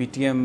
PTM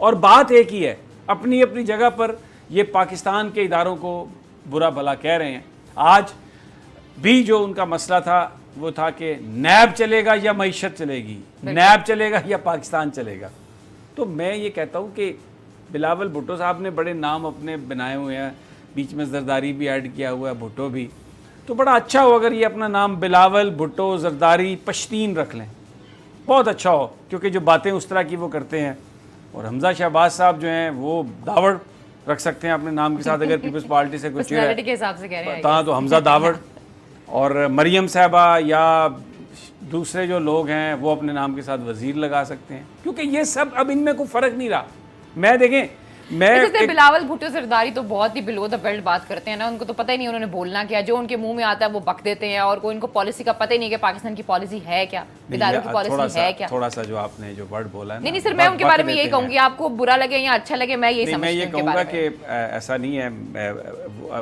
اور بات ایک ہی ہے, اپنی اپنی جگہ پر یہ پاکستان کے اداروں کو برا بھلا کہہ رہے ہیں. آج بھی جو ان کا مسئلہ تھا وہ تھا کہ نیب چلے گا یا معیشت چلے گی, نیب چلے گا یا پاکستان چلے گا. تو میں یہ کہتا ہوں کہ بلاول بھٹو صاحب نے بڑے نام اپنے بنائے ہوئے ہیں, بیچ میں زرداری بھی ایڈ کیا ہوا ہے, بھٹو بھی, تو بڑا اچھا ہو اگر یہ اپنا نام بلاول بھٹو زرداری پشتین رکھ لیں, بہت اچھا ہو, کیونکہ جو باتیں اس طرح کی وہ کرتے ہیں. اور حمزہ شہباز صاحب جو ہیں وہ داوڑ رکھ سکتے ہیں اپنے نام کے ساتھ, اگر پیپلز پارٹی سے کچھ پرسنالٹی کے حساب سے کہہ رہے ہیں تو حمزہ داوڑ, اور مریم صاحبہ یا دوسرے جو لوگ ہیں وہ اپنے نام کے ساتھ وزیر لگا سکتے ہیں, کیونکہ یہ سب اب ان میں کوئی فرق نہیں رہا. میں دیکھیں بلاول بھٹو زرداری تو بہت ہی بلو دا بیلٹ بات کرتے ہیں نا, ان کو تو پتہ ہی نہیں انہوں نے بولنا کیا, جو ان کے منہ میں آتا ہے وہ بک دیتے ہیں, اور کوئی ان کو پالیسی کا پتہ ہی نہیں کہ پاکستان کی پالیسی ہے کیا, اداروں کی پالیسی ہے کیا. تھوڑا سا جو آپ نے جو ورڈ بولا ہے, نہیں سر, میں ان کے بارے میں یہی کہوں گی, آپ کو برا لگے یا اچھا لگے, میں یہی میں یہ کہوں گا کہ ایسا نہیں ہے,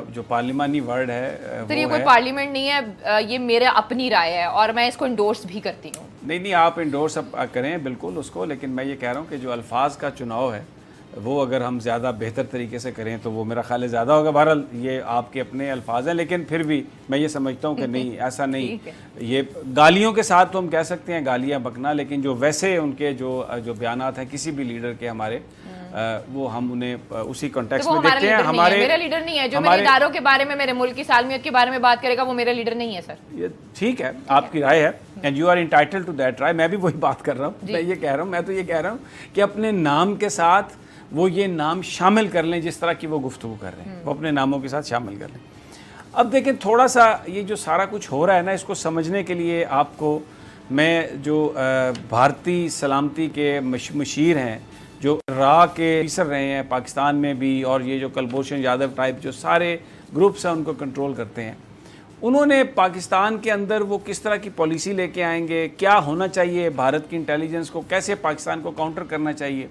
جو پارلیمانی ورڈ ہے سر یہ کوئی پارلیمنٹ نہیں ہے, یہ میرے اپنی رائے ہے اور میں اس کو انڈورس بھی کرتی ہوں. نہیں آپ انڈورس کریں بالکل اس کو, لیکن میں یہ کہہ رہا ہوں کہ جو الفاظ کا چناؤ ہے وہ اگر ہم زیادہ بہتر طریقے سے کریں تو وہ میرا خیال ہے زیادہ ہوگا. بہرحال یہ آپ کے اپنے الفاظ ہیں, لیکن پھر بھی میں یہ سمجھتا ہوں کہ نہیں ایسا نہیں, یہ گالیوں کے ساتھ تو ہم کہہ سکتے ہیں گالیاں بکنا, لیکن جو ویسے ان کے جو بیانات ہیں کسی بھی لیڈر کے ہمارے, وہ ہم انہیں اسی کانٹیکسٹ میں دیکھتے ہیں. ہمارے میرا لیڈر نہیں ہے, جو میرے اداروں کے بارے میں, میرے ملک کی سالمیت کے بارے میں بات کرے گا وہ میرا لیڈر نہیں ہے سر. یہ ٹھیک ہے, آپ کی رائے ہے, and you are entitled to that رائے. میں بھی وہی بات کر رہا ہوں, میں یہ کہہ رہا ہوں, میں تو یہ کہہ رہا ہوں کہ اپنے نام کے ساتھ وہ یہ نام شامل کر لیں جس طرح کی وہ گفتگو کر رہے ہیں, وہ اپنے ناموں کے ساتھ شامل کر لیں. اب دیکھیں تھوڑا سا یہ جو سارا کچھ ہو رہا ہے نا, اس کو سمجھنے کے لیے آپ کو میں جو بھارتی سلامتی کے مشیر ہیں, جو راہ کے پیسر رہے ہیں پاکستان میں بھی, اور یہ جو کلبھوشن یادو ٹائپ جو سارے گروپس ہیں ان کو کنٹرول کرتے ہیں, انہوں نے پاکستان کے اندر وہ کس طرح کی پالیسی لے کے آئیں گے, کیا ہونا چاہیے بھارت کی انٹیلیجنس کو, کیسے پاکستان کو کاؤنٹر کرنا چاہیے,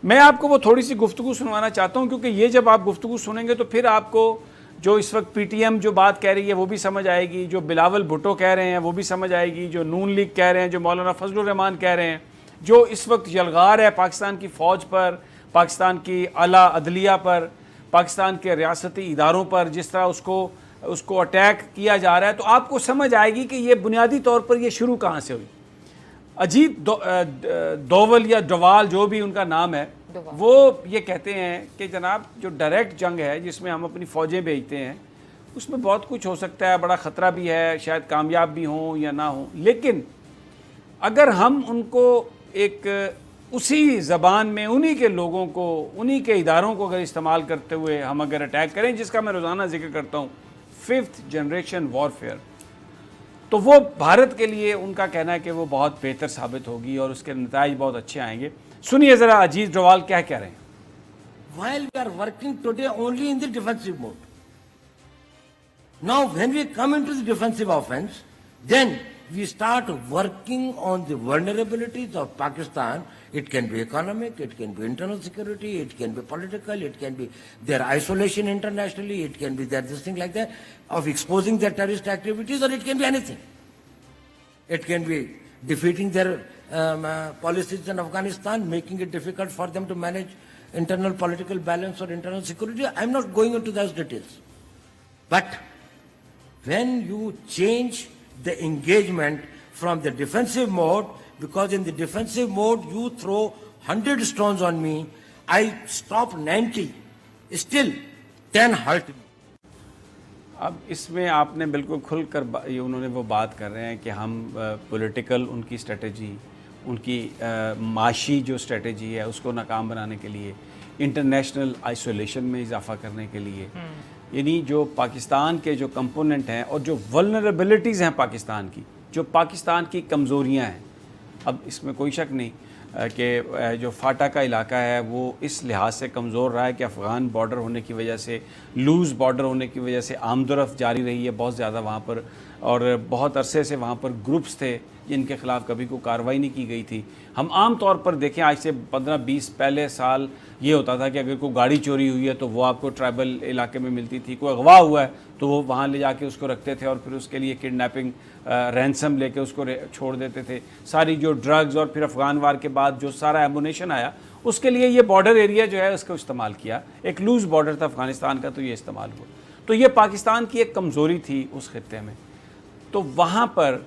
میں آپ کو وہ تھوڑی سی گفتگو سنوانا چاہتا ہوں. کیونکہ یہ جب آپ گفتگو سنیں گے تو پھر آپ کو جو اس وقت پی ٹی ایم جو بات کہہ رہی ہے وہ بھی سمجھ آئے گی, جو بلاول بھٹو کہہ رہے ہیں وہ بھی سمجھ آئے گی, جو نون لیگ کہہ رہے ہیں, جو مولانا فضل الرحمان کہہ رہے ہیں, جو اس وقت یلغار ہے پاکستان کی فوج پر, پاکستان کی اعلیٰ عدلیہ پر, پاکستان کے ریاستی اداروں پر, جس طرح اس کو اٹیک کیا جا رہا ہے, تو آپ کو سمجھ آئے گی کہ یہ بنیادی طور پر یہ شروع کہاں سے ہوئی. اجیت دوول یا ڈوال جو بھی ان کا نام ہے, وہ یہ کہتے ہیں کہ جناب جو ڈائریکٹ جنگ ہے جس میں ہم اپنی فوجیں بھیجتے ہیں اس میں بہت کچھ ہو سکتا ہے, بڑا خطرہ بھی ہے, شاید کامیاب بھی ہوں یا نہ ہوں, لیکن اگر ہم ان کو ایک اسی زبان میں انہی کے لوگوں کو, انہی کے اداروں کو اگر استعمال کرتے ہوئے ہم اگر اٹیک کریں, جس کا میں روزانہ ذکر کرتا ہوں 5th جنریشن وارفیئر, تو وہ بھارت کے لیے ان کا کہنا ہے کہ وہ بہت بہتر ثابت ہوگی اور اس کے نتائج بہت اچھے آئیں گے. سنیے ذرا اجیت ڈوال کیا کہہ رہے ہیں. While we are working today only in the defensive mode. Now when we come into the defensive offense, then we start working on the vulnerabilities of Pakistan. It can be economic, it can be internal security, it can be political, it can be their isolation internationally, it can be their this thing like that, of exposing their terrorist activities, or it can be anything. It can be defeating their policies in Afghanistan, making it difficult for them to manage internal political balance or internal security. I'm not going into those details. But when you change the engagement from the defensive mode, because in the defensive mode you throw 100 stones on me, I stop 90, still 10 hurt me. اب اس میں آپ نے بالکل کھل کر انہوں نے وہ بات کر رہے ہیں کہ ہم پولیٹیکل ان کی اسٹریٹجی, ان کی معاشی جو اسٹریٹجی ہے اس کو ناکام بنانے کے لیے, انٹرنیشنل آئسولیشن میں اضافہ کرنے کے لیے, یعنی جو پاکستان کے جو کمپوننٹ ہیں اور جو ولنریبلٹیز ہیں پاکستان کی, جو پاکستان کی کمزوریاں ہیں, اب اس میں کوئی شک نہیں کہ جو فاٹا کا علاقہ ہے وہ اس لحاظ سے کمزور رہا ہے کہ افغان بارڈر ہونے کی وجہ سے, لوز بارڈر ہونے کی وجہ سے آمد و رفت جاری رہی ہے بہت زیادہ وہاں پر, اور بہت عرصے سے وہاں پر گروپس تھے جن کے خلاف کبھی کوئی کارروائی نہیں کی گئی تھی. ہم عام طور پر دیکھیں آج سے 15-20 پہلے سال یہ ہوتا تھا کہ اگر کوئی گاڑی چوری ہوئی ہے تو وہ آپ کو ٹرائبل علاقے میں ملتی تھی, کوئی اغوا ہوا ہے تو وہ وہاں لے جا کے اس کو رکھتے تھے اور پھر اس کے لیے کڈنیپنگ رینسم لے کے اس کو چھوڑ دیتے تھے. ساری جو ڈرگز اور پھر افغان وار کے بعد جو سارا ایمونیشن آیا اس کے لیے یہ بارڈر ایریا جو ہے اس کو استعمال کیا, ایک لوز بارڈر تھا افغانستان کا, تو یہ استعمال ہوا. تو یہ پاکستان کی ایک کمزوری تھی اس خطے میں. تو وہاں پر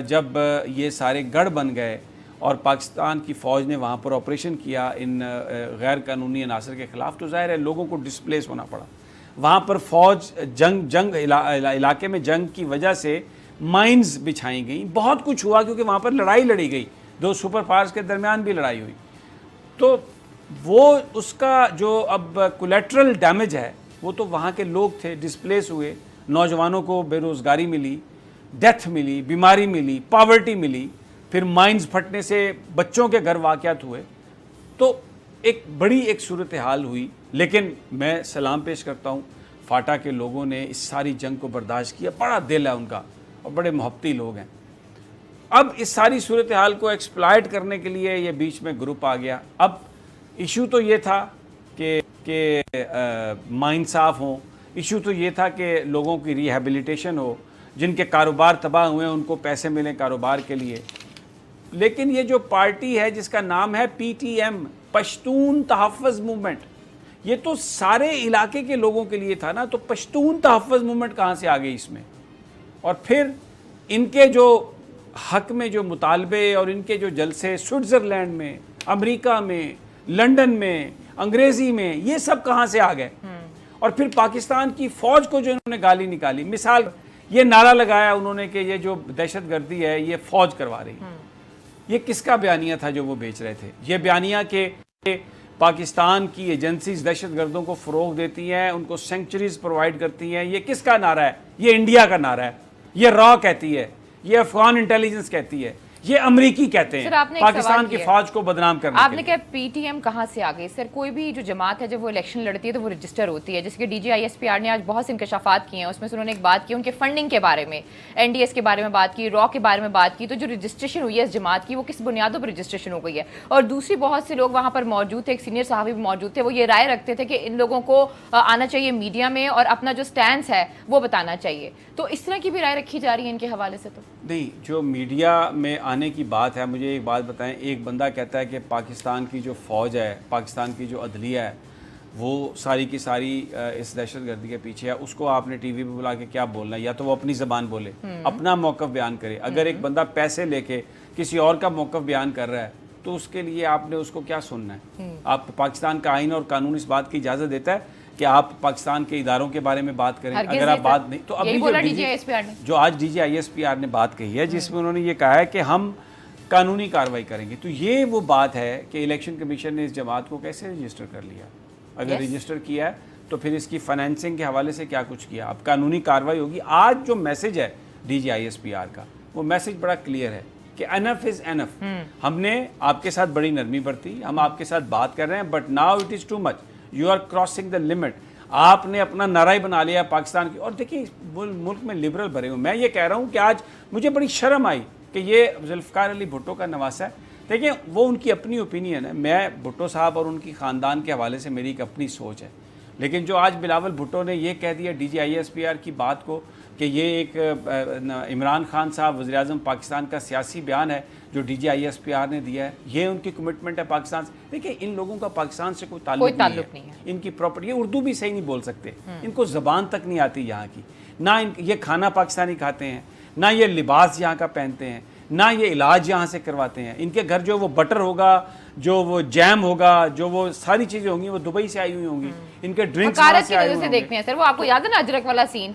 جب یہ سارے گڑھ بن گئے اور پاکستان کی فوج نے وہاں پر آپریشن کیا ان غیر قانونی عناصر کے خلاف, تو ظاہر ہے لوگوں کو ڈسپلیس ہونا پڑا. وہاں پر فوج جنگ علاقے میں جنگ کی وجہ سے مائنز بچھائی گئیں, بہت کچھ ہوا کیونکہ وہاں پر لڑائی لڑی گئی, دو سپر پاورز کے درمیان بھی لڑائی ہوئی. تو وہ اس کا جو اب کولیٹرل ڈیمیج ہے وہ تو وہاں کے لوگ تھے, ڈسپلیس ہوئے, نوجوانوں کو بے روزگاری ملی, ڈیتھ ملی, بیماری ملی, پاورٹی ملی, پھر مائنز پھٹنے سے بچوں کے گھر واقعات ہوئے. تو ایک بڑی ایک صورتحال ہوئی. لیکن میں سلام پیش کرتا ہوں فاٹا کے لوگوں نے اس ساری جنگ کو برداشت کیا, بڑا دل ہے ان کا اور بڑے محبتی لوگ ہیں. اب اس ساری صورتحال کو ایکسپلائٹ کرنے کے لیے یہ بیچ میں گروپ آ گیا. اب ایشو تو یہ تھا کہ مائن صاف ہوں, ایشو تو یہ تھا کہ لوگوں کی ریہیبلیٹیشن ہو, جن کے کاروبار تباہ ہوئے ہیں ان کو پیسے ملیں کاروبار کے لیے. لیکن یہ جو پارٹی ہے جس کا نام ہے پی ٹی ایم, پشتون تحفظ موومنٹ, یہ تو سارے علاقے کے لوگوں کے لیے تھا نا. تو پشتون تحفظ موومنٹ کہاں سے آ گئی اس میں؟ اور پھر ان کے جو حق میں جو مطالبے اور ان کے جو جلسے سوئٹزرلینڈ میں, امریکہ میں, لنڈن میں, انگریزی میں, یہ سب کہاں سے آ گئے؟ اور پھر پاکستان کی فوج کو جو انہوں نے گالی نکالی, مثال یہ نعرہ لگایا انہوں نے کہ یہ جو دہشت گردی ہے یہ فوج کروا رہی. یہ کس کا بیانیہ تھا جو وہ بیچ رہے تھے؟ یہ بیانیہ کہ پاکستان کی ایجنسیز دہشت گردوں کو فروغ دیتی ہیں, ان کو سینکچریز پرووائڈ کرتی ہیں. یہ کس کا نعرہ ہے؟ یہ انڈیا کا نعرہ ہے. یہ را کہتی ہے, یہ افغان انٹیلیجنس کہتی ہے, یہ امریکی کہتے ہیں پاکستان کی فوج کو بدنام کرنے کے لیے. آپ نے کہا پی ٹی ایم کہاں سے آ گئی؟ سر کوئی بھی جو جماعت ہے جب وہ الیکشن لڑتی ہے تو وہ رجسٹر ہوتی ہے, جس کے D G I S P R نے آج بہت سے انکشافات کیے ہیں. اس میں سے انہوں نے ایک بات کی ان کے فنڈنگ کے بارے میں, این ڈی ایس کے بارے میں بات کی, را کے بارے میں بات کی. تو جو رجسٹریشن ہوئی ہے اس جماعت کی وہ کس بنیادوں پر رجسٹریشن ہو گئی ہے؟ اور دوسری بہت سے لوگ وہاں پر موجود تھے, ایک سینئر صحافی بھی موجود تھے, وہ یہ رائے رکھتے تھے کہ ان لوگوں کو آنا چاہیے میڈیا میں اور اپنا جو سٹینس ہے وہ بتانا چاہیے. تو اس طرح کی بھی رائے رکھی جا رہی ہے ان کے حوالے سے؟ تو نہیں, جو میڈیا میں آنے کی بات ہے, مجھے ایک بات بتائیں, ایک بندہ کہتا ہے کہ پاکستان کی جو فوج ہے, پاکستان کی جو عدلیہ ہے وہ ساری کی ساری اس دہشت گردی کے پیچھے ہے. اس کو آپ نے ٹی وی پہ بلا کے کیا بولنا ہے؟ یا تو وہ اپنی زبان بولے, اپنا موقف بیان کرے. اگر ایک بندہ پیسے لے کے کسی اور کا موقف بیان کر رہا ہے تو اس کے لیے آپ نے اس کو کیا سننا ہے؟ آپ پاکستان کا آئین اور قانون اس بات کی اجازت دیتا ہے کہ آپ پاکستان کے اداروں کے بارے میں بات کریں؟ اگر آپ بات نہیں تو ابھی جو آج D G I S P R نے بات کہی ہے جس میں انہوں نے یہ کہا ہے کہ ہم قانونی کارروائی کریں گے, تو یہ وہ بات ہے کہ الیکشن کمیشن نے اس جماعت کو کیسے رجسٹر کر لیا؟ اگر رجسٹر کیا ہے تو پھر اس کی فائنینسنگ کے حوالے سے کیا کچھ کیا؟ اب قانونی کارروائی ہوگی. آج جو میسج ہے D G I S P R کا وہ میسج بڑا کلیئر ہے کہ انف از انف. ہم نے آپ کے ساتھ بڑی نرمی برتی, ہم آپ کے ساتھ بات کر رہے ہیں, but now it is too much, you are crossing the limit. آپ نے اپنا نعرہ بنا لیا پاکستان کی. اور دیکھیں ملک میں لبرل بھرے ہوں. میں یہ کہہ رہا ہوں کہ آج مجھے بڑی شرم آئی کہ یہ ذوالفقار علی بھٹو کا نواسہ ہے. دیکھیں وہ ان کی اپنی اوپینین ہے, میں بھٹو صاحب اور ان کی خاندان کے حوالے سے میری ایک اپنی سوچ ہے. لیکن جو آج بلاول بھٹو نے یہ کہہ دیا D G I S P R کی بات کو کہ یہ ایک عمران خان صاحب وزیر اعظم پاکستان کا سیاسی بیان ہے جو D G I S P R نے دیا ہے, یہ ان کی کمٹمنٹ ہے پاکستان سے. دیکھیں ان لوگوں کا پاکستان سے کوئی تعلق نہیں ہے. ان کی پراپرٹی, یہ اردو بھی صحیح نہیں بول سکتے, ان کو زبان تک نہیں آتی یہاں کی, نہ یہ کھانا پاکستانی کھاتے ہیں, نہ یہ لباس یہاں کا پہنتے ہیں, نہ یہ علاج یہاں سے کرواتے ہیں. ان کے گھر جو وہ بٹر ہوگا, جو وہ جیم ہوگا, جو وہ ساری چیزیں ہوں گی وہ دبئی سے آئی ہوئی ہوں گی. ان کے ڈرنکس وہاں سے آئے ہوئے ہوں گے. دیکھتے ہیں سر, وہ آپ کو یاد ہے نا اجرک والا سین,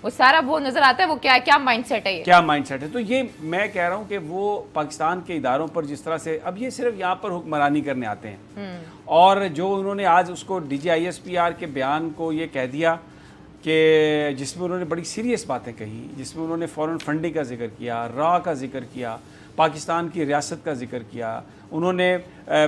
وہ سارا وہ نظر آتا ہے, وہ کیا مائنڈ سیٹ ہے, کیا مائنڈ سیٹ ہے. تو یہ میں کہہ رہا ہوں کہ وہ پاکستان کے اداروں پر جس طرح سے اب یہ صرف یہاں پر حکمرانی کرنے آتے ہیں, اور جو انہوں نے آج اس کو D G I S P R کے بیان کو یہ کہہ دیا کہ جس میں انہوں نے بڑی سیریس باتیں کہی, جس میں انہوں نے فورن فنڈنگ کا ذکر کیا, را کا ذکر کیا, پاکستان کی ریاست کا ذکر کیا. انہوں نے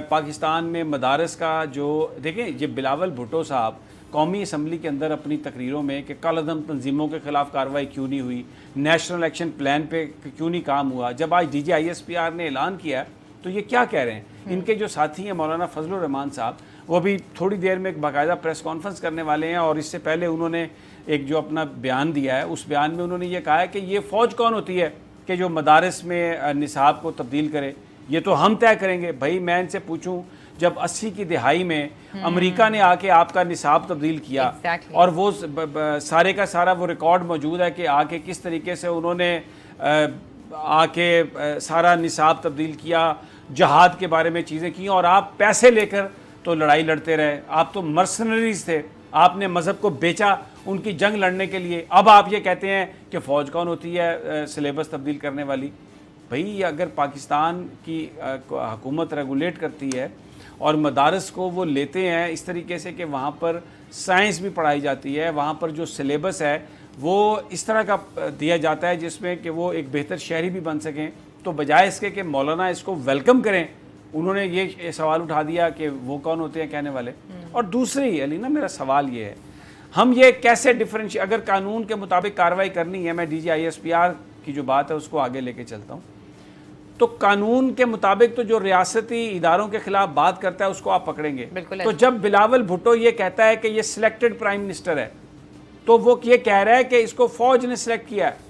پاکستان میں مدارس کا جو دیکھیں, یہ بلاول بھٹو صاحب قومی اسمبلی کے اندر اپنی تقریروں میں کہ کال عدم تنظیموں کے خلاف کارروائی کیوں نہیں ہوئی, نیشنل ایکشن پلان پہ کیوں نہیں کام ہوا, جب آج D G I S P R نے اعلان کیا تو یہ کیا کہہ رہے ہیں؟ ان کے جو ساتھی ہیں مولانا فضل الرحمان صاحب, وہ بھی تھوڑی دیر میں ایک باقاعدہ پریس کانفرنس کرنے والے ہیں, اور اس سے پہلے انہوں نے ایک جو اپنا بیان دیا ہے اس بیان میں انہوں نے یہ کہا ہے کہ یہ فوج کون ہوتی ہے کہ جو مدارس میں نصاب کو تبدیل کرے, یہ تو ہم طے کریں گے. بھائی میں ان سے پوچھوں جب 80 کی دہائی میں امریکہ نے آ کے آپ کا نصاب تبدیل کیا اور وہ سارے کا سارا وہ ریکارڈ موجود ہے کہ آ کے کس طریقے سے انہوں نے آ کے سارا نصاب تبدیل کیا، جہاد کے بارے میں چیزیں کی، اور آپ پیسے لے کر تو لڑائی لڑتے رہے. آپ تو مرسنریز تھے، آپ نے مذہب کو بیچا ان کی جنگ لڑنے کے لیے. اب آپ یہ کہتے ہیں کہ فوج کون ہوتی ہے سلیبس تبدیل کرنے والی؟ بھئی اگر پاکستان کی حکومت ریگولیٹ کرتی ہے اور مدارس کو وہ لیتے ہیں اس طریقے سے کہ وہاں پر سائنس بھی پڑھائی جاتی ہے، وہاں پر جو سلیبس ہے وہ اس طرح کا دیا جاتا ہے جس میں کہ وہ ایک بہتر شہری بھی بن سکیں، تو بجائے اس کے کہ مولانا اس کو ویلکم کریں، انہوں نے یہ سوال اٹھا دیا کہ وہ کون ہوتے ہیں کہنے والے. اور دوسری علینا میرا سوال یہ ہے، ہم یہ کیسے اگر قانون کے مطابق کارروائی کرنی ہے، میں D G I S P R کی جو بات ہے اس کو آگے لے کے چلتا ہوں، تو قانون کے مطابق تو جو ریاستی اداروں کے خلاف بات کرتا ہے اس کو آپ پکڑیں گے. تو جب بلاول بھٹو یہ کہتا ہے کہ یہ سلیکٹڈ پرائم منسٹر ہے، تو وہ یہ کہہ رہا ہے کہ اس کو فوج نے سلیکٹ کیا ہے.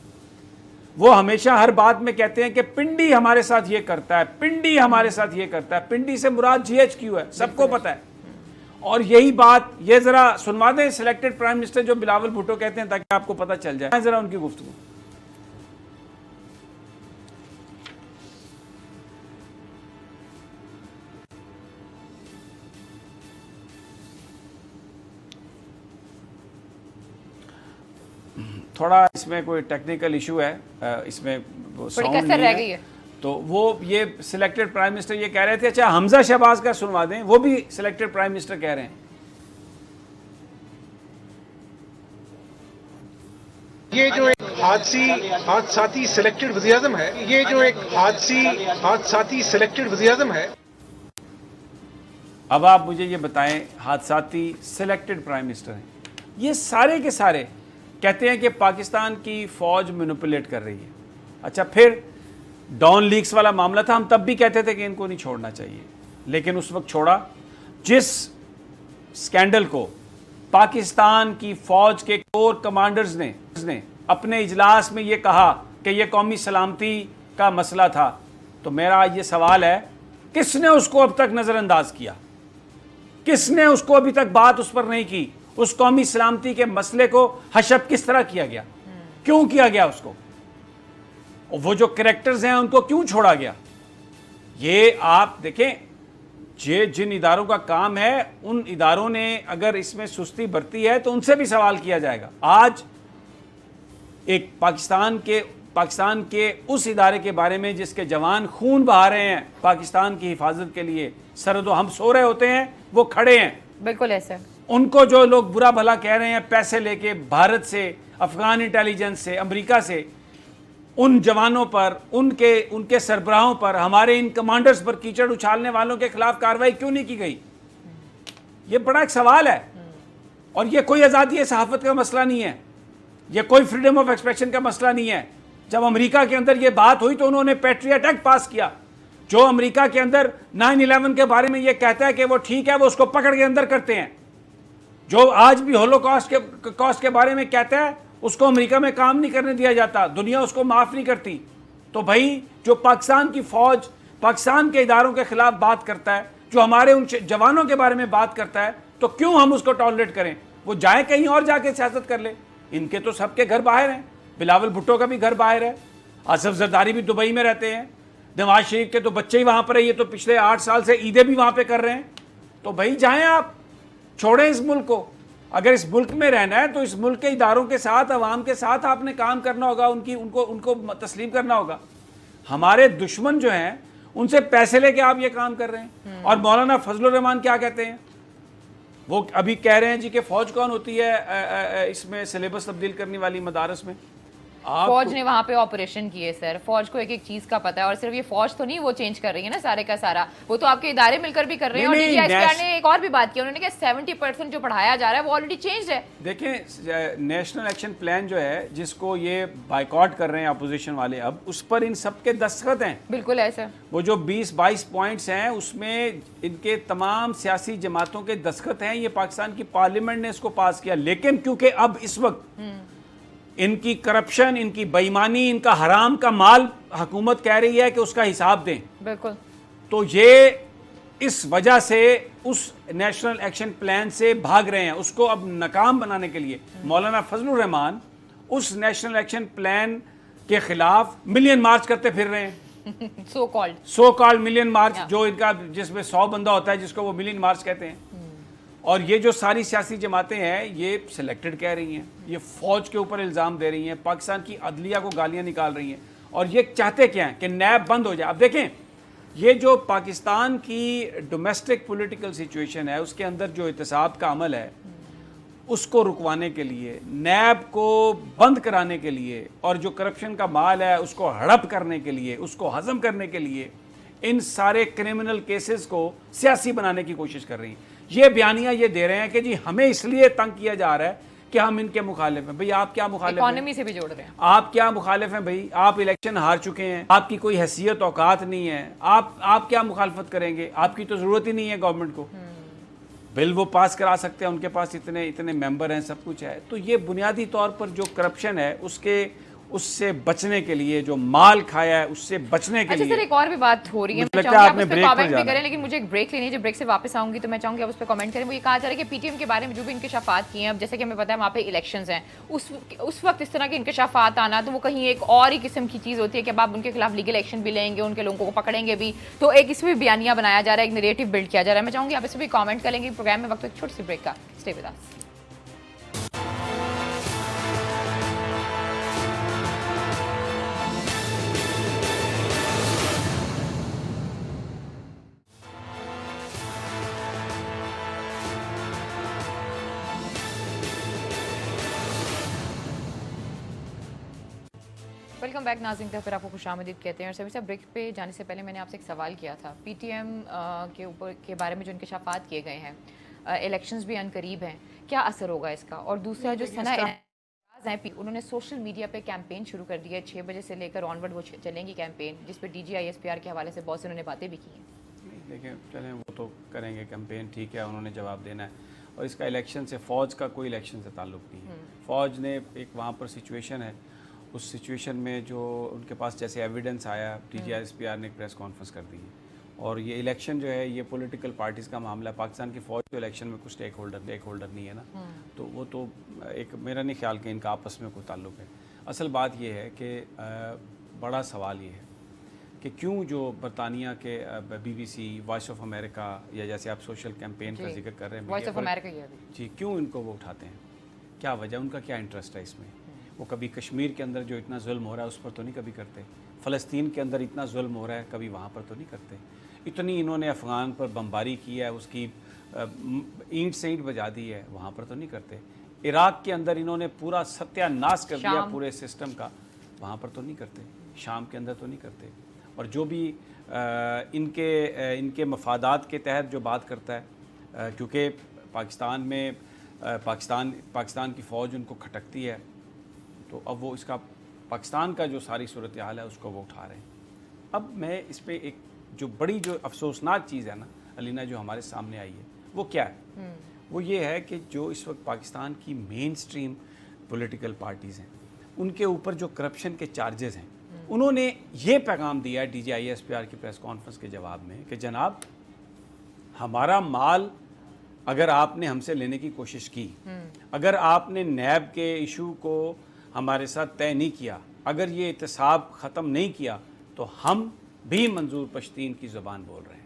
وہ ہمیشہ ہر بات میں کہتے ہیں کہ پنڈی ہمارے ساتھ یہ کرتا ہے، پنڈی ہمارے ساتھ یہ کرتا ہے. پنڈی سے مراد جی ایچ کیو ہے، سب کو پتہ ہے. اور یہی بات یہ ذرا سنوا دیں سلیکٹڈ پرائم منسٹر جو بلاول بھٹو کہتے ہیں تاکہ آپ کو پتہ چل جائے ذرا ان کی گفتگو. تھوڑا اس میں کوئی ٹیکنیکل ایشو ہے، اس میں ساؤنڈ نہیں ہے، تو وہ یہ سلیکٹڈ پرائم منسٹر یہ کہہ رہے تھے. اچھا حمزہ شہباز کا سنوا دیں، وہ بھی سلیکٹڈ پرائم منسٹر کہہ رہے ہیں. یہ جو ایک حادثاتی سلیکٹڈ وزیر اعظم ہے، یہ جو ایک حادثاتی سلیکٹڈ وزیر اعظم ہے. اب آپ مجھے یہ بتائیں، حادثاتی سلیکٹڈ پرائم منسٹر ہیں، یہ سارے کے سارے کہتے ہیں کہ پاکستان کی فوج مینوپولیٹ کر رہی ہے. اچھا پھر ڈان لیکس والا معاملہ تھا، ہم تب بھی کہتے تھے کہ ان کو نہیں چھوڑنا چاہیے، لیکن اس وقت چھوڑا جس سکینڈل کو پاکستان کی فوج کے کور کمانڈرز نے اپنے اجلاس میں یہ کہا کہ یہ قومی سلامتی کا مسئلہ تھا. تو میرا یہ سوال ہے، کس نے اس کو اب تک نظر انداز کیا؟ کس نے اس کو ابھی تک بات اس پر نہیں کی؟ اس قومی سلامتی کے مسئلے کو حشب کس طرح کیا گیا؟ کیوں کیا گیا اس کو؟ وہ جو کریکٹرز ہیں ان کو کیوں چھوڑا گیا؟ یہ آپ دیکھیں، جن اداروں کا کام ہے ان اداروں نے اگر اس میں سستی برتی ہے تو ان سے بھی سوال کیا جائے گا. آج ایک پاکستان کے اس ادارے کے بارے میں جس کے جوان خون بہا رہے ہیں پاکستان کی حفاظت کے لیے، سرحد و ہم سو رہے ہوتے ہیں وہ کھڑے ہیں. بالکل ایسا. ان کو جو لوگ برا بھلا کہہ رہے ہیں پیسے لے کے بھارت سے، افغان انٹیلیجنس سے، امریکہ سے، ان جوانوں پر، ان کے سربراہوں پر، ہمارے ان کمانڈرز پر کیچڑ اچھالنے والوں کے خلاف کارروائی کیوں نہیں کی گئی؟ یہ بڑا ایک سوال ہے. اور یہ کوئی آزادی صحافت کا مسئلہ نہیں ہے، یہ کوئی فریڈم آف ایکسپریشن کا مسئلہ نہیں ہے. جب امریکہ کے اندر یہ بات ہوئی تو انہوں نے پیٹریٹ ایکٹ پاس کیا، جو امریکہ کے اندر 9/11 کے بارے میں یہ کہتا ہے کہ وہ ٹھیک ہے، وہ اس کو پکڑ کے اندر کرتے ہیں. جو آج بھی ہولوکاسٹ کے بارے میں کہتا ہے اس کو امریکہ میں کام نہیں کرنے دیا جاتا، دنیا اس کو معاف نہیں کرتی. تو بھائی جو پاکستان کی فوج پاکستان کے اداروں کے خلاف بات کرتا ہے، جو ہمارے ان جوانوں کے بارے میں بات کرتا ہے، تو کیوں ہم اس کو ٹالریٹ کریں؟ وہ جائے کہیں اور جا کے سیاست کر لے. ان کے تو سب کے گھر باہر ہیں، بلاول بھٹو کا بھی گھر باہر ہے، آصف زرداری بھی دبئی میں رہتے ہیں، نواز شریف کے تو بچے ہی وہاں پر ہیں، یہ تو پچھلے 8 سال سے عیدیں بھی وہاں پہ کر رہے ہیں. تو بھائی جائیں، آپ چھوڑیں اس ملک کو. اگر اس ملک میں رہنا ہے تو اس ملک کے اداروں کے ساتھ، عوام کے ساتھ آپ نے کام کرنا ہوگا، ان کو تسلیم کرنا ہوگا. ہمارے دشمن جو ہیں ان سے پیسے لے کے آپ یہ کام کر رہے ہیں. اور مولانا فضل الرحمان کیا کہتے ہیں؟ وہ ابھی کہہ رہے ہیں جی کہ فوج کون ہوتی ہے اس میں سلیبس تبدیل کرنے والی مدارس میں. فوج نے وہاں پہ آپریشن کیے سر، فوج کو ایک ایک چیز کا پتہ ہے. اور صرف یہ فوج تو نہیں وہ چینج کر رہی ہے نا سارے کا سارا، وہ تو آپ کے ادارے مل کر بھی کر رہے ہیں. اور D G S P R نے ایک اور بھی بات کی، انہوں نے کہا 70% جو پڑھایا جا رہا ہے وہ آلریڈی چینج ہے. دیکھیں نیشنل ایکشن پلان جو ہے جس کو یہ بائیکاٹ کر رہے ہیں اپوزیشن والے، اب اس پر ان سب کے دستخط ہیں. بالکل ایسا. وہ جو 20-22 پوائنٹس ہیں اس میں ان کے تمام سیاسی جماعتوں کے دستخط ہیں. یہ پاکستان کی پارلیمنٹ نے اس کو پاس کیا، لیکن کیونکہ اب اس وقت ان کی کرپشن، ان کی بے ایمانی، ان کا حرام کا مال حکومت کہہ رہی ہے کہ اس کا حساب دیں. بالکل. تو یہ اس وجہ سے اس نیشنل ایکشن پلان سے بھاگ رہے ہیں. اس کو اب ناکام بنانے کے لیے مولانا فضل الرحمان اس نیشنل ایکشن پلان کے خلاف ملین مارچ کرتے پھر رہے ہیں. سو کالڈ ملین مارچ, جو ان کا جس میں 100 بندہ ہوتا ہے جس کو وہ ملین مارچ کہتے ہیں. اور یہ جو ساری سیاسی جماعتیں ہیں یہ سلیکٹڈ کہہ رہی ہیں, یہ فوج کے اوپر الزام دے رہی ہیں, پاکستان کی عدلیہ کو گالیاں نکال رہی ہیں, اور یہ چاہتے کیا ہیں کہ نیب بند ہو جائے. اب دیکھیں یہ جو پاکستان کی ڈومیسٹک پولیٹیکل سچویشن ہے اس کے اندر جو احتساب کا عمل ہے اس کو رکوانے کے لیے, نیب کو بند کرانے کے لیے, اور جو کرپشن کا مال ہے اس کو ہڑپ کرنے کے لیے, اس کو ہضم کرنے کے لیے ان سارے کرمنل کیسز کو سیاسی بنانے کی کوشش کر رہی ہیں. یہ بیانیاں یہ دے رہے ہیں کہ جی ہمیں اس لیے تنگ کیا جا رہا ہے کہ ہم ان کے مخالف ہیں. بھئی آپ کیا مخالف ہیں؟ اکانومی سے بھی جوڑ رہے ہیں. آپ کیا مخالف ہیں بھئی؟ آپ الیکشن ہار چکے ہیں, آپ کی کوئی حیثیت اوقات نہیں ہے, آپ کیا مخالفت کریں گے؟ آپ کی تو ضرورت ہی نہیں ہے گورنمنٹ کو. بل وہ پاس کرا سکتے ہیں, ان کے پاس اتنے ممبر ہیں, سب کچھ ہے. تو یہ بنیادی طور پر جو کرپشن ہے اس سے بچنے کے لیے, جو مال کھایا ہے اس سے بچنے کے لیے. اچھا سر, ایک اور بھی بات ہو رہی ہے, میں چاہوں گی آپ اس پہ کامنٹ بھی کریں, لیکن مجھے ایک بریک لینی ہے. جب بریک سے واپس آؤں گی تو میں چاہوں گی آپ اس پہ کامنٹ کریں. وہ یہ کہا جا رہا ہے کہ پی ٹی ایم کے بارے میں جو بھی انکشافات کیے ہیں, اب جیسے کہ ہمیں پتہ ہے وہاں پہ الیکشنز ہیں, اس وقت اس طرح کے انکشافات آنا تو وہ کہیں ایک اور ہی قسم کی چیز ہوتی ہے کہ اب آپ ان کے خلاف لیگل ایکشن بھی لیں گے, ان کے لوگوں کو پکڑیں گے بھی, تو ایک اس میں بیانیاں بنایا جا رہا ہے, ایک نیریٹو بلڈ کیا جا رہا ہے. میں چاہوں گی آپ اس پہ بھی کامنٹ کریں گے. پروگرام میں وقت ایک چھوٹی سی بریک کا, stay with us. Welcome back ناظرین, پھر آپ کو خوش آمدید کہتے ہیں. اور سبھی سے بریک پہ جانے سے پہلے میں نے آپ سے ایک سوال کیا تھا پی ٹی ایم کے اوپر کے بارے میں جو انکشافات کیے گئے ہیں, الیکشنز بھی عنقریب ہیں, کیا اثر ہوگا اس کا؟ اور دوسرا جو ثنا ہیں, انہوں نے سوشل میڈیا پہ کیمپین شروع کر دی ہے, 6 بجے سے لے کر آن ورڈ وہ چلیں گی کیمپین, جس پہ DGI-SPR کے حوالے سے بہت سے انہوں نے باتیں بھی کی ہیں. دیکھیں چلیں وہ تو کریں گے کیمپین, ٹھیک ہے, انہوں نے جواب دینا ہے. اور اس کا الیکشن سے, فوج کا کوئی الیکشن سے تعلق نہیں ہے. فوج نے ایک وہاں پر سچویشن ہے, اس سچویشن میں جو ان کے پاس جیسے ایویڈنس آیا, DGI-SPR نے ایک پریس کانفرنس کر دی ہے. اور یہ الیکشن جو ہے یہ پولیٹیکل پارٹیز کا معاملہ ہے. پاکستان کی فوج کے الیکشن میں کچھ اسٹیک ہولڈر نہیں ہے نا, تو وہ تو ایک میرا نہیں خیال کہ ان کا آپس میں کوئی تعلق ہے. اصل بات یہ ہے کہ بڑا سوال یہ ہے کہ کیوں جو برطانیہ کے BBC, وائس آف امریکہ, یا جیسے آپ سوشل کیمپین کا ذکر کر رہے ہیں, وائس آف امریکہ جی, کیوں ان کو وہ اٹھاتے ہیں؟ کیا وجہ, ان کا کیا انٹرسٹ ہے اس میں؟ وہ کبھی کشمیر کے اندر جو اتنا ظلم ہو رہا ہے اس پر تو نہیں کبھی کرتے, فلسطین کے اندر اتنا ظلم ہو رہا ہے کبھی وہاں پر تو نہیں کرتے, اتنی انہوں نے افغان پر بمباری کی ہے, اس کی اینٹ سے اینٹ بجا دی ہے, وہاں پر تو نہیں کرتے. عراق کے اندر انہوں نے پورا ستیہ ناش کر دیا پورے سسٹم کا, وہاں پر تو نہیں کرتے. شام کے اندر تو نہیں کرتے. اور جو بھی ان کے مفادات کے تحت جو بات کرتا ہے, کیونکہ پاکستان میں پاکستان کی فوج ان کو کھٹکتی ہے, تو اب وہ اس کا پاکستان کا جو ساری صورتحال ہے اس کو وہ اٹھا رہے ہیں. اب میں اس پہ ایک جو بڑی جو افسوسناک چیز ہے نا علینا, جو ہمارے سامنے آئی ہے, وہ کیا ہے؟ وہ یہ ہے کہ جو اس وقت پاکستان کی مین سٹریم پولیٹیکل پارٹیز ہیں, ان کے اوپر جو کرپشن کے چارجز ہیں, انہوں نے یہ پیغام دیا ہے DGI-SPR کی پریس کانفرنس کے جواب میں کہ جناب ہمارا مال اگر آپ نے ہم سے لینے کی کوشش کی, اگر آپ نے نیب کے ایشو کو ہمارے ساتھ طے نہیں کیا, اگر یہ احتساب ختم نہیں کیا, تو ہم بھی منظور پشتین کی زبان بول رہے ہیں.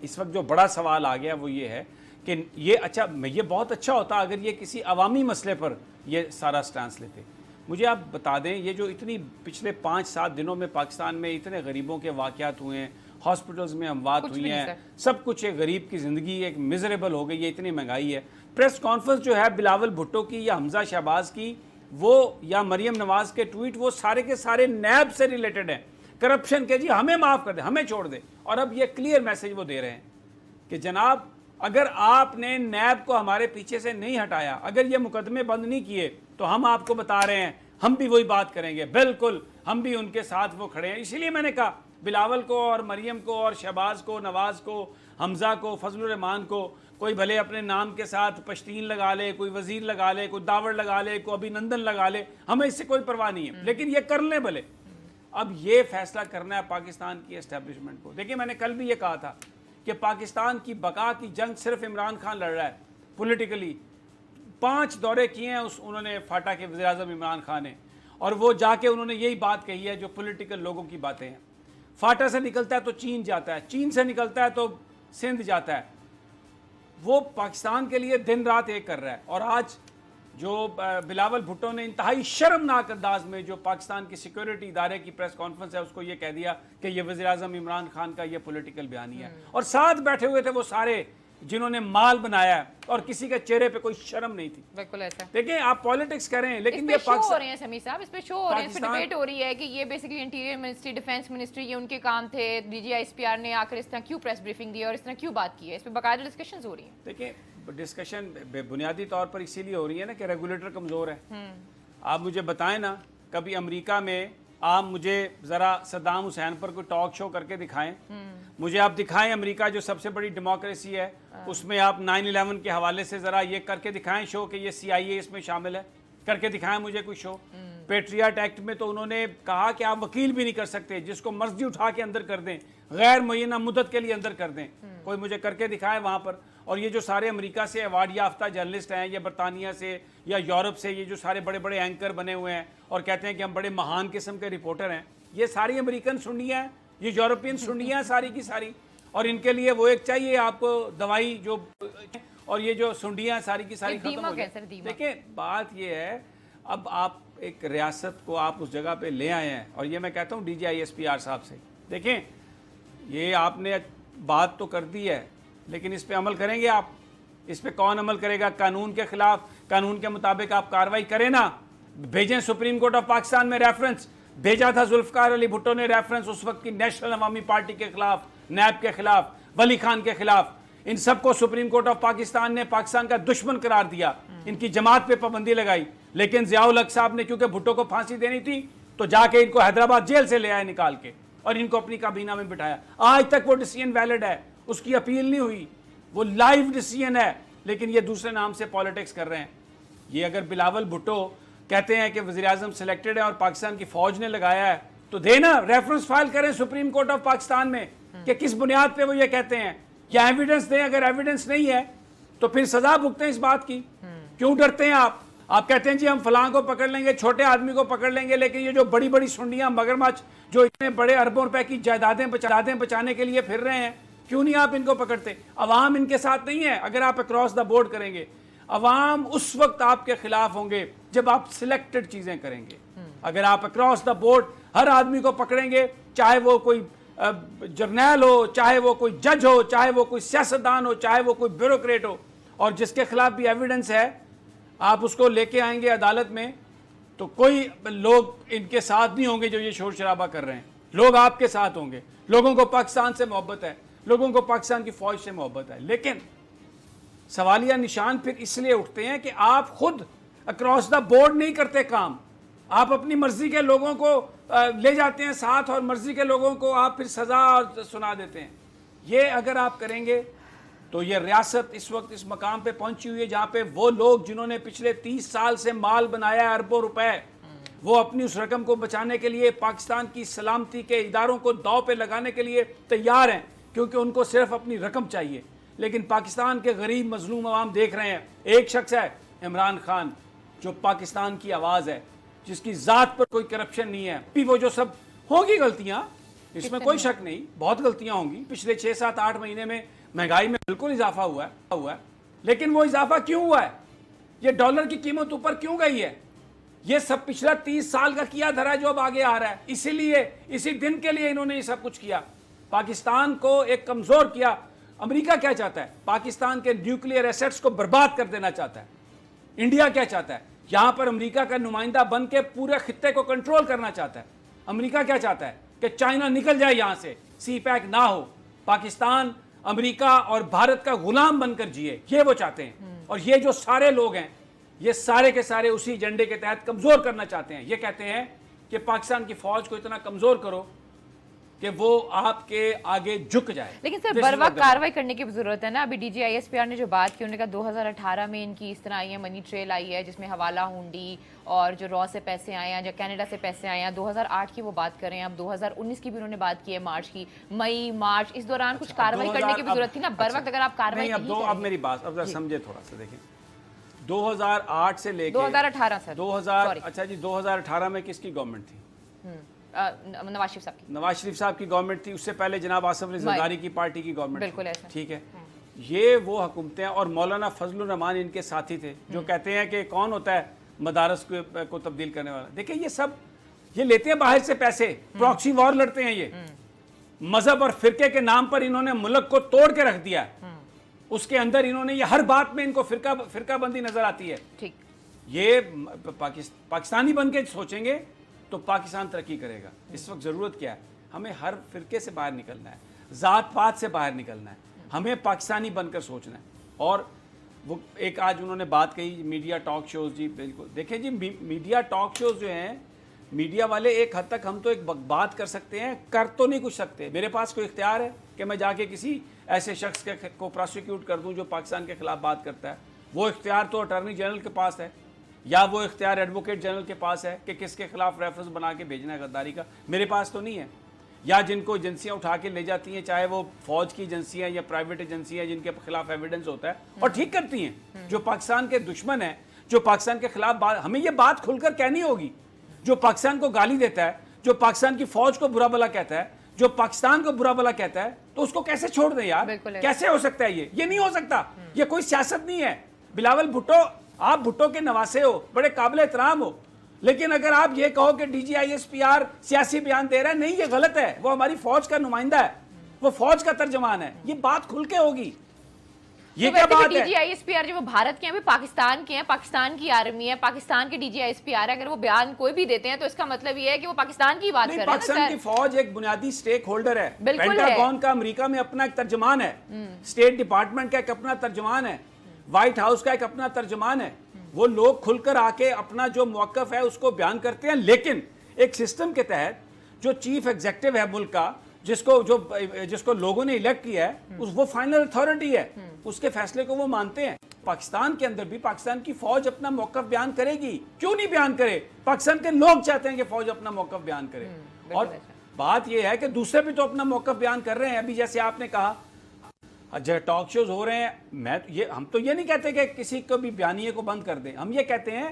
اس وقت جو بڑا سوال آ گیا وہ یہ ہے کہ یہ بہت اچھا ہوتا اگر یہ کسی عوامی مسئلے پر یہ سارا سٹانس لیتے. مجھے آپ بتا دیں, یہ جو اتنی پچھلے 5-7 دنوں میں پاکستان میں اتنے غریبوں کے واقعات ہوئے ہیں, ہاسپٹلز میں اموات ہوئی ہیں, سب کچھ ایک غریب کی زندگی ایک میزریبل ہو گئی ہے, اتنی مہنگائی ہے. پریس کانفرنس جو ہے بلاول بھٹو کی یا حمزہ شہباز کی, وہ یا مریم نواز کے ٹویٹ, وہ سارے کے سارے نیب سے ریلیٹڈ ہیں, کرپشن کے, جی ہمیں معاف کر دیں, ہمیں چھوڑ دیں. اور اب یہ کلیئر میسج وہ دے رہے ہیں کہ جناب اگر آپ نے نیب کو ہمارے پیچھے سے نہیں ہٹایا, اگر یہ مقدمے بند نہیں کیے, تو ہم آپ کو بتا رہے ہیں ہم بھی وہی بات کریں گے, بالکل ہم بھی ان کے ساتھ وہ کھڑے ہیں. اسی لیے میں نے کہا بلاول کو اور مریم کو اور شہباز کو, نواز کو, حمزہ کو, فضل الرحمان کو, کوئی بھلے اپنے نام کے ساتھ پشتین لگا لے, کوئی وزیر لگا لے, کوئی داوڑ لگا لے, کوئی ابھی نندن لگا لے, ہمیں اس سے کوئی پرواہ نہیں ہے, لیکن یہ کر لیں بھلے. اب یہ فیصلہ کرنا ہے پاکستان کی اسٹیبلشمنٹ کو. دیکھیں میں نے کل بھی یہ کہا تھا کہ پاکستان کی بقا کی جنگ صرف عمران خان لڑ رہا ہے پولیٹیکلی. 5 دورے کیے ہیں انہوں نے فاٹا کے وزیر اعظم عمران خان نے, اور وہ جا کے انہوں نے یہی بات کہی ہے جو پولیٹیکل لوگوں کی باتیں ہیں. فاٹا سے نکلتا ہے تو چین جاتا ہے, چین سے نکلتا ہے تو سندھ جاتا ہے. وہ پاکستان کے لیے دن رات ایک کر رہا ہے. اور آج جو بلاول بھٹو نے انتہائی شرمناک انداز میں جو پاکستان کی سیکیورٹی ادارے کی پریس کانفرنس ہے اس کو یہ کہہ دیا کہ یہ وزیر اعظم عمران خان کا یہ پولیٹیکل بیانیہ ہے, اور ساتھ بیٹھے ہوئے تھے وہ سارے جنہوں نے مال بنایا ہے, اور کسی کے چہرے پہ کوئی شرم نہیں تھی. بالکل ایسا. دیکھیں آپ پالیٹکس کریں لیکن یہ شو ہو رہے ہیں سمیع صاحب, اس پہ شو ہو رہے ہیں, اس پہ ڈیبیٹ ہو رہی ہے کہ یہ basically interior ministry, defence ministry, یہ ان کے کام تھے. D G I S P R نے آ کر اس طرح کیوں پریس بریفنگ دی اور اس طرح کیوں بات کی ہے, اس پہ باقاعدہ ڈسکشنز ہو رہی ہیں. دیکھیں ڈسکشن بنیادی طور پر اسی لیے ہو رہی ہے نا کہ ریگولیٹر کمزور ہے. آپ مجھے بتائیں نا, کبھی امریکہ میں آپ مجھے ذرا صدام حسین پر کوئی ٹاک شو کر کے دکھائیں, مجھے آپ دکھائیں امریکہ جو سب سے بڑی ڈیموکریسی ہے اس میں آپ 9/11 کے حوالے سے ذرا یہ کر کے دکھائیں شو کہ یہ CIA اس میں شامل ہے, کر کے دکھائیں مجھے کوئی شو. پیٹریاٹ ایکٹ میں تو انہوں نے کہا کہ آپ وکیل بھی نہیں کر سکتے, جس کو مرضی اٹھا کے اندر کر دیں, غیر معینہ مدت کے لیے اندر کر دیں. کوئی مجھے کر کے دکھائے وہاں پر. اور یہ جو سارے امریکہ سے ایوارڈ یافتہ جرنلسٹ ہیں یا برطانیہ سے یا یورپ سے, یہ جو سارے بڑے بڑے اینکر بنے ہوئے ہیں اور کہتے ہیں کہ ہم بڑے مہان قسم کے رپورٹر ہیں, یہ ساری امریکن سنیاں ہیں, یہ یورپین سنیاں ہیں ساری کی ساری. اور ان کے لیے وہ ایک چاہیے آپ کو دوائی جو, اور یہ جو سنڈیاں ساری کی ساری ختم ہو جائیں. دیکھیں بات یہ ہے, اب آپ ایک ریاست کو آپ اس جگہ پہ لے آئے ہیں, اور یہ میں کہتا ہوں DGISPR صاحب سے, دیکھیں یہ آپ نے بات تو کر دی ہے لیکن اس پہ عمل کریں گے آپ؟ اس پہ کون عمل کرے گا؟ قانون کے خلاف, قانون کے مطابق آپ کارروائی کریں نا. بھیجیں سپریم کورٹ آف پاکستان میں ریفرنس بھیجا تھا ذوالفقار علی بھٹو نے, ریفرنس اس وقت کی نیشنل عوامی پارٹی کے خلاف, نیب کے خلاف, ولی خان کے خلاف. ان سب کو سپریم کورٹ آف پاکستان نے پاکستان کا دشمن قرار دیا, ان کی جماعت پہ پابندی لگائی. لیکن ضیاء الحق صاحب نے کیونکہ بھٹو کو پھانسی دینی تھی تو جا کے ان کو حیدرآباد جیل سے لے آئے نکال کے, اور ان کو اپنی کابینہ میں بٹھایا. آج تک وہ ڈیسیژن ویلڈ ہے, اس کی اپیل نہیں ہوئی, وہ لائیو ڈیسیژن ہے. لیکن یہ دوسرے نام سے پالیٹکس کر رہے ہیں. یہ اگر بلاول بھٹو کہتے ہیں کہ وزیر اعظم سلیکٹڈ ہے اور پاکستان کی فوج نے لگایا ہے تو دینا ریفرنس فائل کریں سپریم کورٹ آف پاکستان میں کہ کس بنیاد پہ وہ یہ کہتے ہیں, یا ایویڈنس دیں. اگر ایویڈنس نہیں ہے تو پھر سزا بھگتیں اس بات کی. کیوں ڈرتے ہیں آپ؟ آپ کہتے ہیں جی ہم فلاں کو پکڑ لیں گے, چھوٹے آدمی کو پکڑ لیں گے, لیکن یہ جو بڑی بڑی سنڈیاں مگرمچھ جو اتنے بڑے اربوں روپے کی جائیدادیں بچانے کے لیے پھر رہے ہیں, کیوں نہیں آپ ان کو پکڑتے؟ عوام ان کے ساتھ نہیں ہے. اگر آپ اکراس دا بورڈ کریں گے, عوام اس وقت آپ کے خلاف ہوں گے جب آپ سلیکٹڈ چیزیں کریں گے. اگر آپ اکراس دا بورڈ ہر آدمی کو پکڑیں گے, چاہے وہ کوئی جرنیل ہو, چاہے وہ کوئی جج ہو, چاہے وہ کوئی سیاستدان ہو, چاہے وہ کوئی بیوروکریٹ ہو, اور جس کے خلاف بھی ایویڈنس ہے آپ اس کو لے کے آئیں گے عدالت میں, تو کوئی لوگ ان کے ساتھ نہیں ہوں گے جو یہ شور شرابہ کر رہے ہیں. لوگ آپ کے ساتھ ہوں گے. لوگوں کو پاکستان سے محبت ہے, لوگوں کو پاکستان کی فوج سے محبت ہے. لیکن سوالیہ نشان پھر اس لیے اٹھتے ہیں کہ آپ خود اکراس دا بورڈ نہیں کرتے کام. آپ اپنی مرضی کے لوگوں کو لے جاتے ہیں ساتھ, اور مرضی کے لوگوں کو آپ پھر سزا سنا دیتے ہیں. یہ اگر آپ کریں گے تو یہ ریاست اس وقت اس مقام پہ پہنچی ہوئی ہے جہاں پہ وہ لوگ جنہوں نے پچھلے 30 سال سے مال بنایا ہے اربوں روپے, وہ اپنی اس رقم کو بچانے کے لیے پاکستان کی سلامتی کے اداروں کو داؤ پہ لگانے کے لیے تیار ہیں, کیونکہ ان کو صرف اپنی رقم چاہیے. لیکن پاکستان کے غریب مظلوم عوام دیکھ رہے ہیں. ایک شخص ہے عمران خان جو پاکستان کی آواز ہے, جس کی ذات پر کوئی کرپشن نہیں ہے. وہ جو سب ہوں گی غلطیاں, اس میں کوئی شک نہیں, بہت غلطیاں ہوں گی. پچھلے 6, 7, 8 مہینے میں مہنگائی میں بالکل اضافہ ہوا ہے, لیکن وہ اضافہ کیوں ہوا ہے؟ یہ ڈالر کی قیمت اوپر کیوں گئی ہے؟ یہ سب پچھلا 30 سال کا کیا دھرا جو اب آگے آ رہا ہے. اسی لیے اسی دن کے لیے انہوں نے یہ سب کچھ کیا, پاکستان کو ایک کمزور کیا. امریکہ کیا چاہتا ہے؟ پاکستان کے نیوکلیئر ایسٹس کو برباد کر دینا چاہتا ہے. انڈیا کیا چاہتا ہے؟ یہاں پر امریکہ کا نمائندہ بن کے پورے خطے کو کنٹرول کرنا چاہتا ہے. امریکہ کیا چاہتا ہے؟ کہ چائنا نکل جائے یہاں سے, سی پیک نہ ہو, پاکستان امریکہ اور بھارت کا غلام بن کر جیے. یہ وہ چاہتے ہیں. اور یہ جو سارے لوگ ہیں یہ سارے کے سارے اسی ایجنڈے کے تحت کمزور کرنا چاہتے ہیں. یہ کہتے ہیں کہ پاکستان کی فوج کو اتنا کمزور کرو کہ وہ آپ کے آگے جھک جائے. لیکن سر بر وقت کاروائی کرنے کی ضرورت ہے نا. ابھی D G I S P R نے جو بات کی انہوں نے کہا 2018 میں ان کی اس طرح آئی ہے منی ٹریل آئی ہے جس میں حوالہ ہونڈی اور جو را سے پیسے آئے ہیں جو کینیڈا سے پیسے آئے ہیں. 2008 کی وہ بات کریں, اب 2019 کی بھی انہوں نے بات کی ہے, مارچ کی, مئی مارچ, اس دوران کچھ کاروائی کرنے کی بھی ضرورت تھی نا. بر وقت اگر آپ کاروائی نہیں کریں. اب میری بات اب ذرا سمجھے تھوڑا سا دیکھیں. 2008 سے لے کے 2018 سر 2000 اچھا جی 2018 میں کس کی گورنمنٹ تھی؟ نواز شریف صاحب کی. نواز شریف صاحب کی گورنمنٹ تھی. اس سے پہلے جناب آصف علی زرداری کی پارٹی کی گورنمنٹ. بالکل ایسا. ٹھیک ہے, یہ وہ حکومتیں اور مولانا فضل الرحمان ان کے ساتھی تھے جو کہتے ہیں کہ کون ہوتا ہے مدارس کو تبدیل کرنے والا. دیکھیں یہ سب یہ لیتے ہیں باہر سے پیسے, پراکسی وار لڑتے ہیں. یہ مذہب اور فرقے کے نام پر انہوں نے ملک کو توڑ کے رکھ دیا. اس کے اندر انہوں نے یہ ہر بات میں ان کو فرقہ بندی نظر آتی ہے. ٹھیک, یہ پاکستانی بن کے سوچیں گے تو پاکستان ترقی کرے گا. اس وقت ضرورت کیا ہے؟ ہمیں ہر فرقے سے باہر نکلنا ہے, ذات پات سے باہر نکلنا ہے, ہمیں پاکستانی بن کر سوچنا ہے. اور وہ ایک آج انہوں نے بات کہی میڈیا ٹاک شوز. جی بالکل دیکھیں جی میڈیا ٹاک شوز جو ہیں میڈیا والے ایک حد تک ہم تو ایک بات کر سکتے ہیں, کر تو نہیں کچھ سکتے. میرے پاس کوئی اختیار ہے کہ میں جا کے کسی ایسے شخص کو پروسیکیوٹ کر دوں جو پاکستان کے خلاف بات کرتا ہے؟ وہ اختیار تو اٹارنی جنرل کے پاس ہے, یا وہ اختیار ایڈوکیٹ جنرل کے پاس ہے کہ کس کے خلاف ریفرنس بنا کے بھیجنا ہے غداری کا. میرے پاس تو نہیں ہے. یا جن کو ایجنسیاں اٹھا کے لے جاتی ہیں, چاہے وہ فوج کی ایجنسیاں یا پرائیویٹ ایجنسیاں جن کے خلاف ایویڈنس ہوتا ہے اور ٹھیک کرتی ہیں, جو پاکستان کے دشمن ہیں, جو پاکستان کے خلاف ہمیں یہ بات کھل کر کہنی ہوگی. جو پاکستان کو گالی دیتا ہے, جو پاکستان کی فوج کو برا بھلا کہتا ہے, جو پاکستان کو برا بھلا کہتا ہے, تو اس کو کیسے چھوڑ دیں یار؟ کیسے ہو سکتا ہے یہ نہیں ہو سکتا. یہ کوئی سیاست نہیں ہے. بلاول بھٹو, آپ بھٹو کے نواسے ہو, بڑے قابل احترام ہو, لیکن اگر آپ یہ کہو کہ D G I S P R سیاسی بیان دے رہا ہے, نہیں, یہ غلط ہے. وہ ہماری فوج کا نمائندہ ہے, وہ فوج کا ترجمان ہے. یہ بات کھل کے ہوگی. یہ کیا بات ہے؟ D G I S P R جو وہ بھارت کے ہیں, پاکستان کے ہیں, پاکستان کی آرمی ہے, پاکستان کے D G I S P R ہے. اگر وہ بیان کوئی بھی دیتے ہیں تو اس کا مطلب یہ ہے کہ وہ پاکستان کی بات کر رہے ہیں. پاکستان کی فوج ایک بنیادی سٹیک ہولڈر ہے. پینٹاگون کا امریکہ میں اپنا ایک ترجمان ہے, اسٹیٹ ڈپارٹمنٹ کا ایک اپنا ترجمان ہے, وائٹ ہاؤس کا ایک اپنا ترجمان ہے. وہ لوگ کھل کر آ کے اپنا جو موقف ہے اس کو بیان کرتے ہیں, لیکن ایک سسٹم کے تحت جو چیف ایگزیکٹو ہے ملک کا, جس کو لوگوں نے الیکٹ کیا ہے, وہ فائنل اتھارٹی ہے, اس کے فیصلے کو وہ مانتے ہیں. پاکستان کے اندر بھی پاکستان کی فوج اپنا موقف بیان کرے گی. کیوں نہیں بیان کرے؟ پاکستان کے لوگ چاہتے ہیں کہ فوج اپنا موقف بیان کرے. اور بات یہ ہے کہ دوسرے بھی تو اپنا موقف بیان کر رہے ہیں. ابھی جیسے آپ نے کہا ٹاک شوز ہو رہے ہیں, ہم تو یہ نہیں کہتے کہ کسی کو بھی بیانیے کو بند کر دیں. ہم یہ کہتے ہیں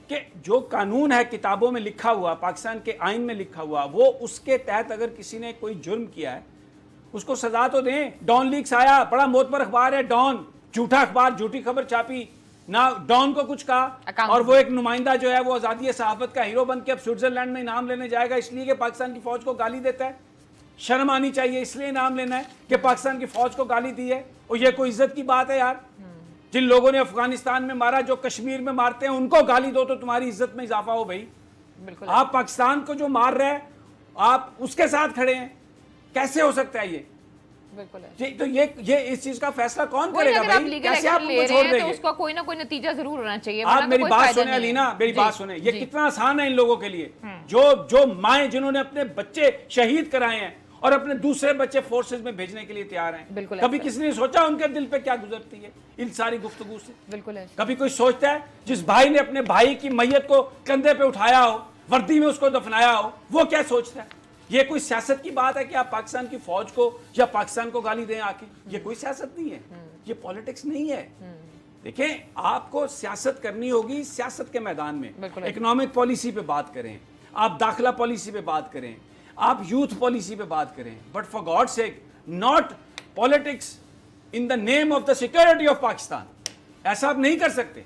کہ جو قانون ہے کتابوں میں لکھا ہوا, پاکستان کے آئین میں لکھا ہوا, وہ اس کے تحت اگر کسی نے کوئی جرم کیا ہے اس کو سزا تو دیں. ڈان لیکس آیا, بڑا معتبر اخبار ہے ڈان, جھوٹا اخبار, جھوٹی خبر چھاپی نہ, ڈان کو کچھ کہا, اور وہ ایک نمائندہ جو ہے وہ آزادی صحافت کا ہیرو بن کے اب سوئٹزرلینڈ میں انعام لینے جائے گا اس لیے کہ پاکستان کی فوج کو گالی دیتا ہے. شرم آنی چاہیے, اس لیے انعام لینا ہے کہ پاکستان کی فوج کو گالی دی ہے. اور یہ کوئی عزت کی بات ہے یار؟ جن لوگوں نے افغانستان میں مارا, جو کشمیر میں مارتے ہیں, ان کو گالی دو تو تمہاری عزت میں اضافہ ہو بھائی. آپ پاکستان کو جو مار رہے ہیں آپ اس کے ساتھ کھڑے ہیں, کیسے ہو سکتا ہے یہ؟ تو یہ اس چیز کا فیصلہ کون کرے گا بھائی؟ کیسے آپ ان کو چھوڑ دیں گے؟ اس کا کوئی نہ کوئی نتیجہ ضرور ہونا چاہیے. آپ میری بات سنیں علینا, میری بات سنیں. یہ کتنا آسان ہے ان لوگوں کے لیے, جو مائیں جنہوں نے اپنے بچے شہید کرائے ہیں اور اپنے دوسرے بچے فورسز میں بھیجنے کے لیے تیار ہیں. کبھی کسی نے سوچا ان کے دل پہ کیا گزرتی ہے ان ساری گفتگو سے؟ بالکل. کبھی کوئی سوچتا ہے جس بھائی نے اپنے بھائی کی میت کو کندھے پہ اٹھایا ہو, وردی میں اس کو دفنایا ہو, وہ کیا سوچتا ہے؟ یہ کوئی سیاست کی بات ہے کہ آپ پاکستان کی فوج کو یا پاکستان کو گالی دیں آ کے؟ یہ کوئی سیاست نہیں ہے, یہ پالیٹکس نہیں ہے. دیکھیں, آپ کو سیاست کرنی ہوگی سیاست کے میدان میں. اکنامک پالیسی پہ بات کریں, آپ داخلہ پالیسی پہ بات کریں, آپ یوتھ پالیسی پہ بات کریں, but for God sake not politics in the name of the security of Pakistan. ایسا آپ نہیں کر سکتے.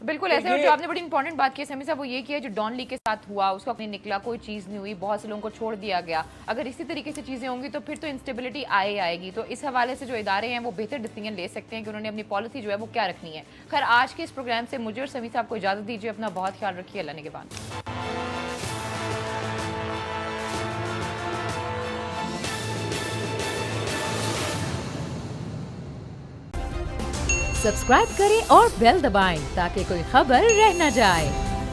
بالکل ایسے. اور جو آپ نے بڑی امپورٹنٹ بات کی سمی صاحب, وہ یہ کیا جو ڈان لیگ کے ساتھ ہوا اس کا نہیں نکلا, کوئی چیز نہیں ہوئی, بہت سے لوگوں کو چھوڑ دیا گیا. اگر اسی طریقے سے چیزیں ہوں گی تو پھر تو انسٹیبلٹی آئے گی. تو اس حوالے سے جو ادارے ہیں وہ بہتر ڈیسیجن لے سکتے ہیں کہ انہوں نے اپنی پالیسی جو ہے وہ کیا رکھنی ہے. خیر, آج کے اس پروگرام سے مجھے اور سمی صاحب کو اجازت دیجیے. اپنا بہت خیال رکھیے. اللہ نے کے بعد سبسکرائب کریں اور بیل دبائیں تاکہ کوئی خبر رہ نہ جائے.